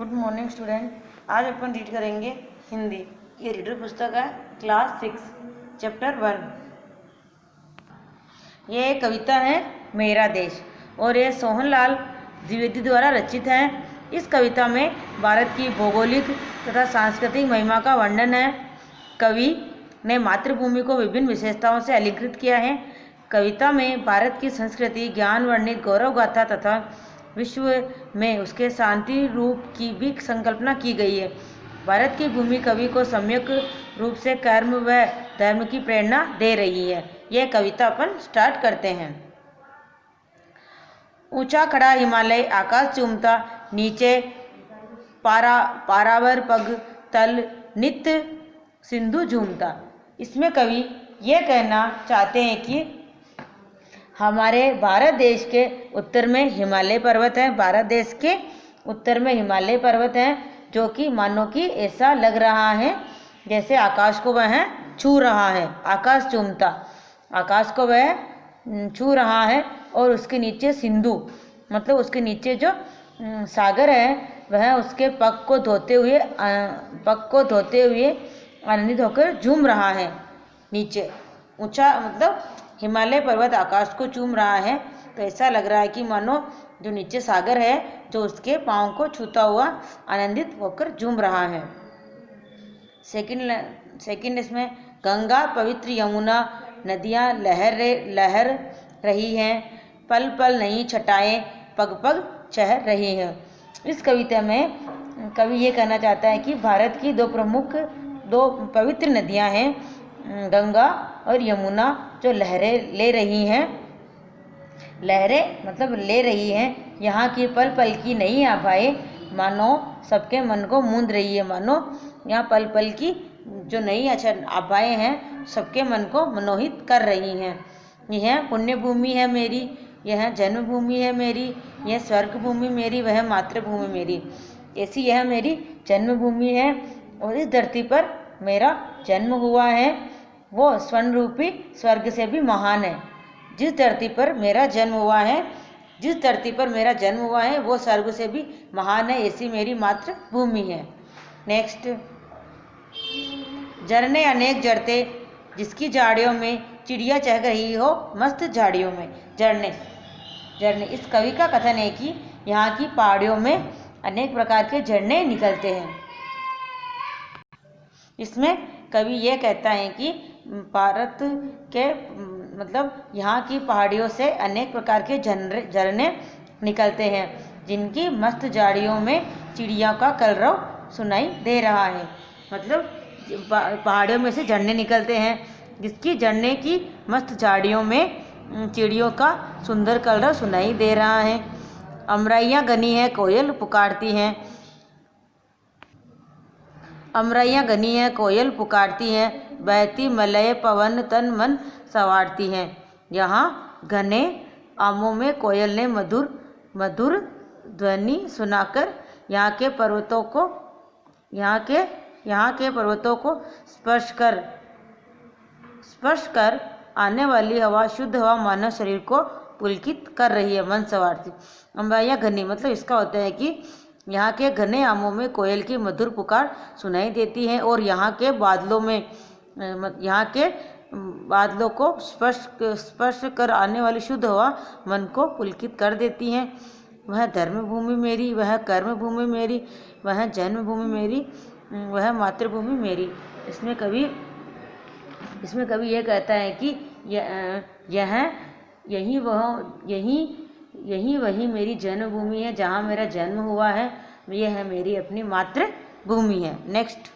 Good morning student. आज अपन read करेंगे हिंदी। ये रीडर पुस्तक है क्लास 6 चैप्टर 1। ये एक कविता है मेरा देश और ये सोहनलाल द्विवेदी द्वारा रचित है। इस कविता में भारत की भौगोलिक तथा सांस्कृतिक महिमा का वर्णन है। कवि ने मातृभूमि को विभिन्न विशेषताओं से अलंकृत किया है। कविता में भारत की संस्कृति, ज्ञान वर्णित गौरव गाथा तथा विश्व में उसके शांति रूप की भी संकल्पना की गई है। भारत की भूमि कवि को सम्यक रूप से कर्म व धर्म की प्रेरणा दे रही है। यह कविता अपन स्टार्ट करते हैं। ऊंचा खड़ा हिमालय आकाश चूमता, नीचे पारावर पग तल नित्य सिंधु झूमता। इसमें कवि यह कहना चाहते हैं कि हमारे भारत देश के उत्तर में हिमालय पर्वत है। भारत देश के उत्तर में हिमालय पर्वत है, जो कि मानो कि ऐसा लग रहा है जैसे आकाश को वह छू रहा है। आकाश चूमता, आकाश को वह छू रहा है। और उसके नीचे सिंधु, मतलब उसके नीचे जो सागर है वह उसके पग को धोते हुए आनंदित होकर झूम रहा है। नीचे ऊंचा, मतलब हिमालय पर्वत आकाश को चूम रहा है, तो ऐसा लग रहा है कि मानो जो नीचे सागर है जो उसके पाँव को छूता हुआ आनंदित होकर झूम रहा है। सेकंड इसमें गंगा पवित्र यमुना नदियाँ लहर रही हैं, पल पल नई छटाएं पग पग चह रही हैं। इस कविता में कवि ये कहना चाहता है कि भारत की दो पवित्र नदियाँ हैं, गंगा और यमुना, जो लहरें ले रही हैं। लहरें मतलब ले रही हैं। यहाँ की पल पल की नई आभाएं मानो सबके मन को मूंद रही है। मानो यहाँ पल पल की जो नई आभाएं हैं सबके मन को मनोहित कर रही हैं। यह पुण्य भूमि है मेरी, यह जन्मभूमि है मेरी, यह स्वर्ग भूमि मेरी, वह मातृभूमि मेरी। ऐसी यह मेरी जन्मभूमि है और इस धरती पर मेरा जन्म हुआ है, वो स्वर्ण रूपी स्वर्ग से भी महान है। जिस धरती पर मेरा जन्म हुआ है वो स्वर्ग से भी महान है, ऐसी मेरी मातृभूमि है। नेक्स्ट, झरने अनेक जरते जिसकी झाड़ियों में चिड़िया चह रही हो मस्त झाड़ियों में। झरने, इस कवि का कथन है कि यहाँ की पहाड़ियों में अनेक प्रकार के झरने निकलते हैं। इसमें कवि यह कहता है कि भारत के मतलब यहाँ की पहाड़ियों से अनेक प्रकार के झरने निकलते हैं, जिनकी मस्त झाड़ियों में चिड़िया का कलरव सुनाई दे रहा है। मतलब पहाड़ियों में से झरने निकलते हैं, जिसकी झरने की मस्त झाड़ियों में चिड़ियों का सुंदर कलरव सुनाई दे रहा है। अमराइयाँ घनी है कोयल पुकारती हैं, अमराइयाँ घनी है कोयल पुकारती हैं, बहती मलय पवन तन मन संवारती हैं। यहाँ घने आमों में कोयल ने मधुर ध्वनि सुनाकर यहाँ के पर्वतों को स्पर्श कर आने वाली हवा, शुद्ध हवा मानव शरीर को पुलकित कर रही है, मन संवारती। अमराइयाँ घनी मतलब इसका होता है कि यहाँ के घने आमों में कोयल की मधुर पुकार सुनाई देती है और यहाँ के बादलों को स्पर्श कर आने वाली शुद्ध हवा मन को पुलकित कर देती है। वह धर्मभूमि मेरी, वह कर्मभूमि मेरी, वह जन्मभूमि मेरी, वह मातृभूमि मेरी। इसमें कवि यह कहता है कि यही वही मेरी जन्मभूमि है, जहाँ मेरा जन्म हुआ है, यह है मेरी अपनी मातृभूमि है। नेक्स्ट,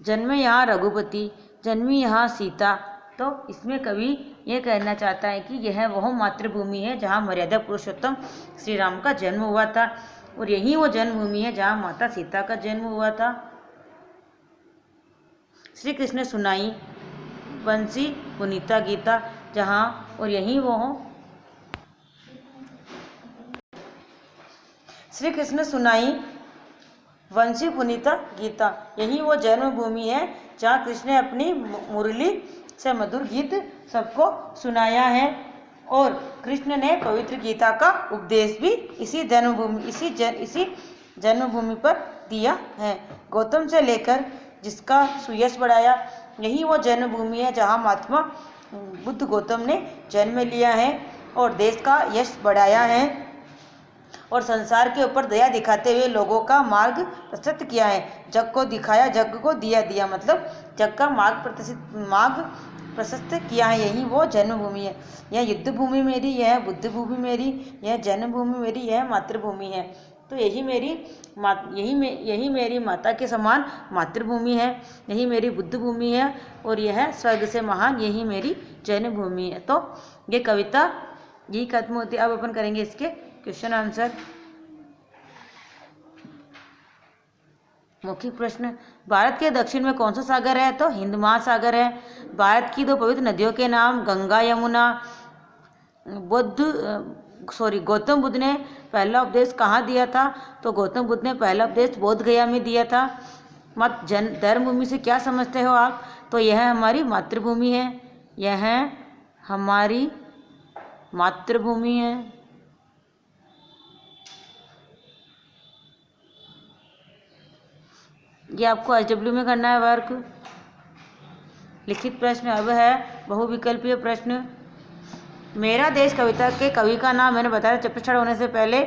जन्मे यहाँ रघुपति, जन्मी यहाँ सीता। तो इसमें कवि यह कहना चाहता है कि यह वह मातृभूमि है जहाँ मर्यादा पुरुषोत्तम श्री राम का जन्म हुआ था, और यही वो जन्मभूमि है जहाँ माता सीता का जन्म हुआ था। श्री कृष्ण सुनाई बंसी पुनीता गीता, जहाँ और यही वो श्री कृष्ण सुनाई वंशी पुनीता गीता, यही वो जन्मभूमि है जहाँ कृष्ण ने अपनी मुरली से मधुर गीत सबको सुनाया है। और कृष्ण ने पवित्र गीता का उपदेश भी इसी जन्मभूमि पर दिया है। गौतम से लेकर जिसका सुयश बढ़ाया, यही वो जन्मभूमि है जहाँ महात्मा बुद्ध गौतम ने जन्म लिया है और देश का यश बढ़ाया है और संसार के ऊपर दया दिखाते हुए लोगों का मार्ग प्रशस्त किया है। जग को दिखाया, जग को दिया मतलब जग का मार्ग प्रशस्त किया है। यही वो जन्मभूमि है। यह युद्ध भूमि मेरी, यह बुद्ध भूमि मेरी, यह जन्मभूमि मेरी, यह मातृभूमि है। तो यही मेरी माता के समान मातृभूमि है, यही मेरी बुद्ध भूमि है और यह स्वर्ग से महान यही मेरी जन्मभूमि है। तो ये कविता यही खत्म होती है। अब अपन करेंगे इसके क्वेश्चन आंसर। मौखिक प्रश्न, भारत के दक्षिण में कौन सा सागर है? तो हिंद महासागर है। भारत की 2 पवित्र नदियों के नाम गंगा यमुना। गौतम बुद्ध ने पहला उपदेश कहाँ दिया था? तो गौतम बुद्ध ने पहला उपदेश बोध गया में दिया था। धर्मभूमि से क्या समझते हो आप? तो यह हमारी मातृभूमि है, यह हमारी मातृभूमि है। ये आपको HW में करना है वर्क। लिखित प्रश्न अब है बहुविकल्पीय प्रश्न। मेरा देश कविता के कवि का नाम मैंने बताया चैप्टर स्टार्ट होने से पहले,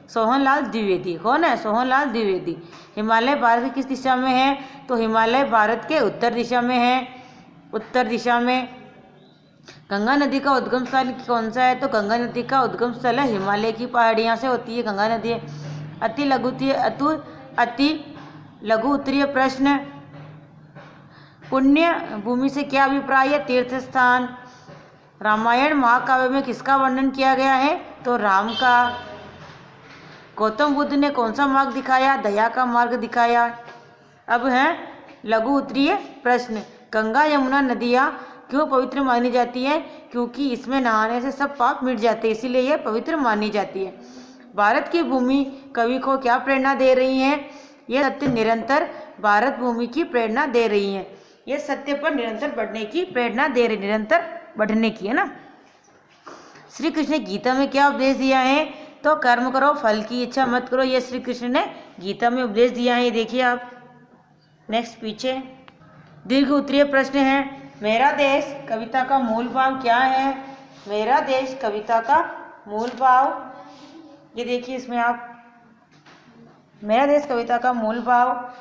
सोहनलाल द्विवेदी। कौन है? सोहनलाल द्विवेदी। हिमालय भारत की किस दिशा में है? तो हिमालय भारत के उत्तर दिशा में है, उत्तर दिशा में। गंगा नदी का उद्गम स्थल कौन सा है? तो गंगा नदी का उद्गम स्थल है हिमालय की पहाड़ियाँ से होती है गंगा नदी। अति लघु उत्तरीय प्रश्न, पुण्य भूमि से क्या अभिप्राय है? तीर्थ स्थान। रामायण महाकाव्य में किसका वर्णन किया गया है? तो राम का। गौतम बुद्ध ने कौन सा मार्ग दिखाया? दया का मार्ग दिखाया। अब है लघु उत्तरीय प्रश्न, गंगा यमुना नदियाँ क्यों पवित्र मानी जाती है? क्योंकि इसमें नहाने से सब पाप मिट जाते हैं, इसीलिए यह पवित्र मानी जाती है। भारत की भूमि कवि को क्या प्रेरणा दे रही है? यह सत्य निरंतर भारत भूमि की प्रेरणा दे रही है। यह सत्य पर निरंतर बढ़ने की प्रेरणा दे रही, निरंतर बढ़ने की, है ना। श्री कृष्ण ने गीता में क्या उपदेश दिया है? तो कर्म करो, फल की इच्छा मत करो। यह श्री कृष्ण ने गीता में उपदेश दिया है, ये देखिए आप। नेक्स्ट पीछे दीर्घ उत्तरीय प्रश्न है, मेरा देश कविता का मूल भाव क्या है? मेरा देश कविता का मूल भाव, ये देखिए इसमें आप, मेरा देश कविता का मूल भाव।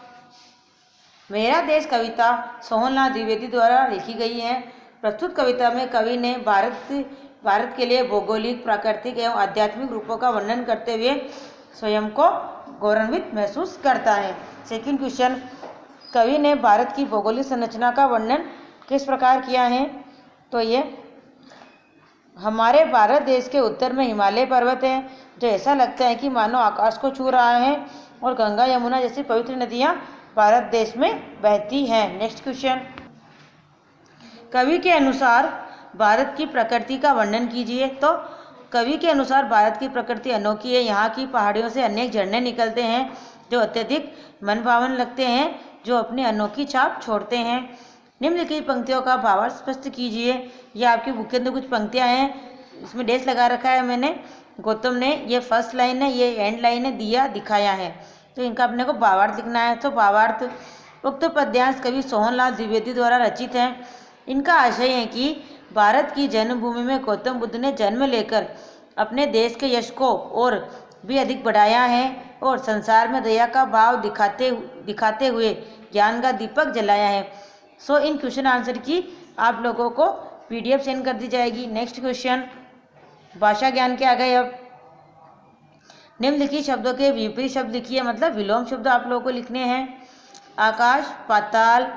मेरा देश कविता सोहनलाल द्विवेदी द्वारा लिखी गई है। प्रस्तुत कविता में कवि ने भारत के लिए भौगोलिक, प्राकृतिक एवं आध्यात्मिक रूपों का वर्णन करते हुए स्वयं को गौरवान्वित महसूस करता है। सेकंड क्वेश्चन, कवि ने भारत की भौगोलिक संरचना का वर्णन किस प्रकार किया है? तो ये हमारे भारत देश के उत्तर में हिमालय पर्वत है जो ऐसा लगता है कि मानो आकाश को छू रहा है, और गंगा यमुना जैसी पवित्र नदियाँ भारत देश में बहती हैं। नेक्स्ट क्वेश्चन, कवि के अनुसार भारत की प्रकृति का वर्णन कीजिए। तो कवि के अनुसार भारत की प्रकृति अनोखी है। यहाँ की पहाड़ियों से अनेक झरने निकलते हैं जो अत्यधिक मनभावन लगते हैं, जो अपनी अनोखी छाप छोड़ते हैं। निम्नलिखित पंक्तियों का भावार्थ स्पष्ट कीजिए। ये आपकी बुक के अंदर कुछ पंक्तियाँ हैं, इसमें डेस लगा रखा है मैंने। गौतम ने, ये फर्स्ट लाइन है, ये एंड लाइन है, दिया दिखाया है, तो इनका अपने को भावार्थ लिखना है। तो भावार्थ, उक्त पद्यांश कवि सोहनलाल द्विवेदी द्वारा रचित है। इनका आशय है कि भारत की जन्मभूमि में गौतम बुद्ध ने जन्म लेकर अपने देश के यश को और भी अधिक बढ़ाया है और संसार में दया का भाव दिखाते हुए ज्ञान का दीपक जलाया है। सो इन क्वेश्चन आंसर की आप लोगों को PDF सेंड कर दी जाएगी। नेक्स्ट क्वेश्चन, भाषा ज्ञान के आ गए। अब निम्नलिखित शब्दों के विपरीत शब्द लिखिए, मतलब विलोम शब्द आप लोगों को लिखने हैं। आकाश पाताल,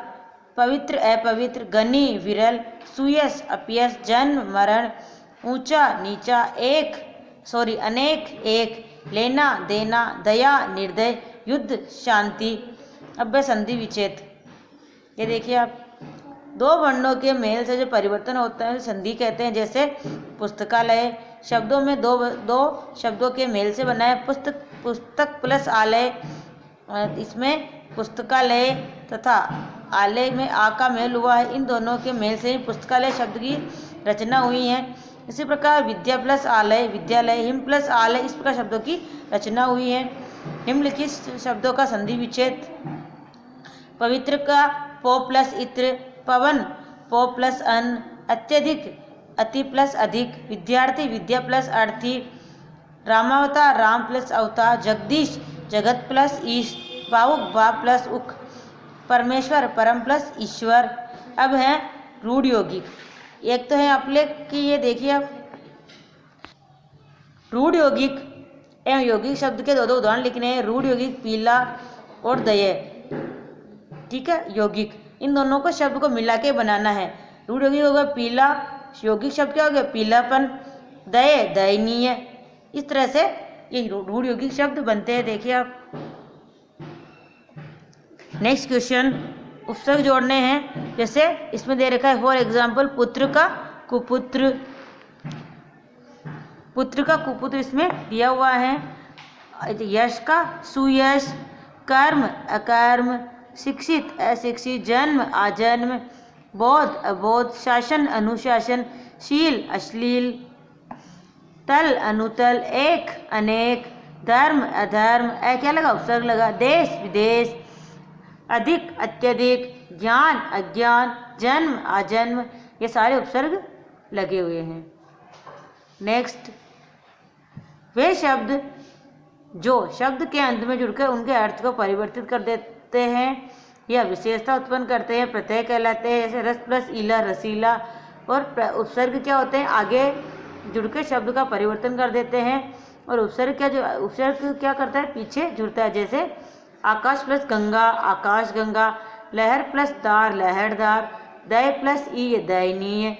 पवित्र अपवित्र, गनी विरल, सुयश अपयश, जन्म मरण, ऊंचा नीचा, अनेक एक, लेना देना, दया निर्दय, युद्ध शांति, अभ्य संधि विच्छेद। ये देखिए आप, दो वर्णों के मेल से जो परिवर्तन होता है संधि कहते हैं। जैसे पुस्तकालय शब्दों में दो शब्दों के मेल से बना है। पुस्तक प्लस आलय, इसमें पुस्तकालय तथा आलय में आ का मेल हुआ है। इन दोनों के मेल से ही पुस्तकालय शब्द की रचना हुई है। इसी प्रकार विद्या प्लस आलय, विद्यालय, हिम प्लस आलय, इस प्रकार शब्दों की रचना हुई है। निम्नलिखित शब्दों का संधि विच्छेद। पवित्र का पो प्लस इत्र, पवन पो प्लस अन, अत्यधिक अति प्लस अधिक, विद्यार्थी विद्या प्लस अर्थी, रामावतार राम प्लस अवतार, जगदीश जगत प्लस ईश, भावुक भाव प्लस उक, परमेश्वर परम प्लस ईश्वर। अब है रूढ़ यौगिक। एक तो है आपले कि ये देखिए आप रूढ़ यौगिक एवं यौगिक शब्द के दो उदाहरण लिखने हैं। रूढ़ यौगिक पीला और दये, ठीक है। यौगिक इन दोनों को शब्द को मिला के बनाना है। रूढ़ यौगिक होगा पीला, यौगिक शब्द क्या हो गया पीलापन, दये दयनीय। इस तरह से ये रूढ़ यौगिक शब्द बनते हैं। देखिए आप नेक्स्ट क्वेश्चन उपसर्ग जोड़ने हैं। जैसे इसमें दे रखा है फॉर एग्जाम्पल पुत्र का कुपुत्र, पुत्र का कुपुत्र इसमें दिया हुआ है। यश का सुयश, कर्म अकर्म, शिक्षित अशिक्षित, जन्म आजन्म, बोध अबोध, शासन अनुशासन, शील अश्लील, तल अनुतल, एक अनेक, धर्म अधर्म, क्या लगा उपसर्ग लगा, देश विदेश, अधिक अत्यधिक, ज्ञान अज्ञान, जन्म आजन्म, ये सारे उपसर्ग लगे हुए हैं। नेक्स्ट, वे शब्द जो शब्द के अंत में जुड़कर उनके अर्थ को परिवर्तित कर देते हैं या विशेषता उत्पन्न करते हैं प्रत्यय कहलाते हैं। जैसे रस प्लस इला रसीला। और उपसर्ग क्या होते हैं आगे जुड़कर शब्द का परिवर्तन कर देते हैं। और उपसर्ग क्या करता है पीछे जुड़ता है। जैसे आकाश प्लस गंगा आकाश गंगा, लहर प्लस दार लहरदार, दय प्लस ई दयनीय,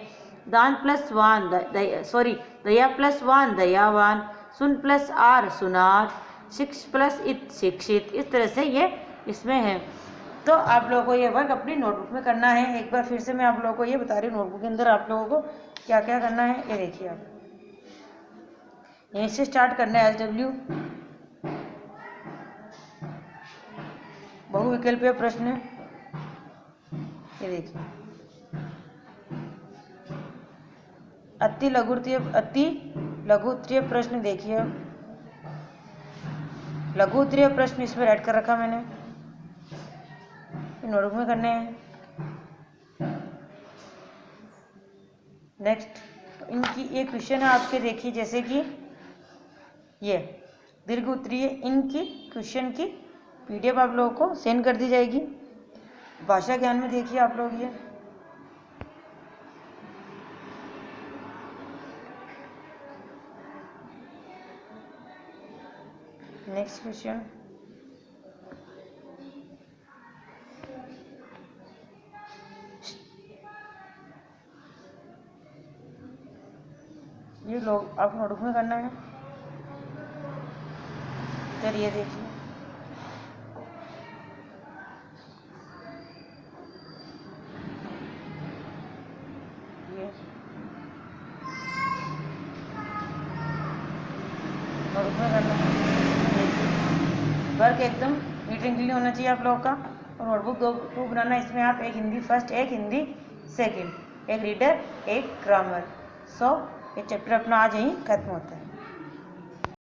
दान प्लस वान दया प्लस वान दयावान, सुन प्लस आर सुनार, शिक्ष प्लस इत शिक्षित। इस तरह से ये इसमें है। तो आप लोगों को ये वर्क अपनी नोटबुक में करना है। एक बार फिर से मैं आप लोगों को ये बता रही हूँ नोटबुक के अंदर आप लोगों को क्या क्या करना है। ये देखिए आप यहीं से स्टार्ट करना है। SW बहुविकल्पीय प्रश्न, ये देखिए अति लघु उत्तरीय प्रश्न। देखिए लघु उत्तरीय प्रश्न इसमें ऐड कर रखा मैंने, नोटबुक में करने हैं। नेक्स्ट इनकी एक क्वेश्चन है आपके, देखिए जैसे कि ये दीर्घ उत्तरीय, इनकी क्वेश्चन की PDF आप लोगों को सेंड कर दी जाएगी। भाषा ज्ञान में देखिए आप लोग ये नेक्स्ट क्वेश्चन, ये लोग आप नोटबुक में करना है। चलिए देखिए ये नोटबुक में करना है। वर्क एकदम नीट एंड क्लीन होना चाहिए आप लोगों का। और नोटबुक दो बनाना है। इसमें आप एक हिंदी फर्स्ट, एक हिंदी सेकंड, एक रीडर, एक ग्रामर। सो ये चैप्टर अपना आज यहीं खत्म होता है।